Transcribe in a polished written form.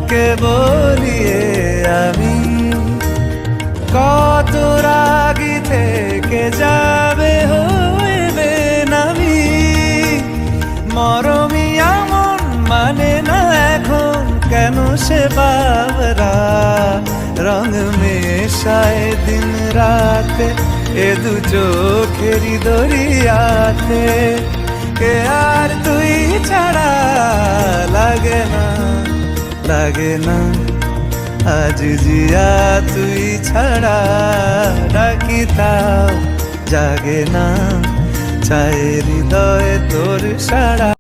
তোকে বলিয়ে আমি কত রাগি থেকে যাবে হইবে নামি মরমি এমন মানে না এখন কেন সে বাবরা রং মেশায় দিন রাতে এ দু চোখেরই দরিয়াতে কে আর তুই ছাড়া লাগে না আজ জিয়া তুই ছাড়া ডাকি তাও জাগে না চায় হৃদয়ে তোর সারা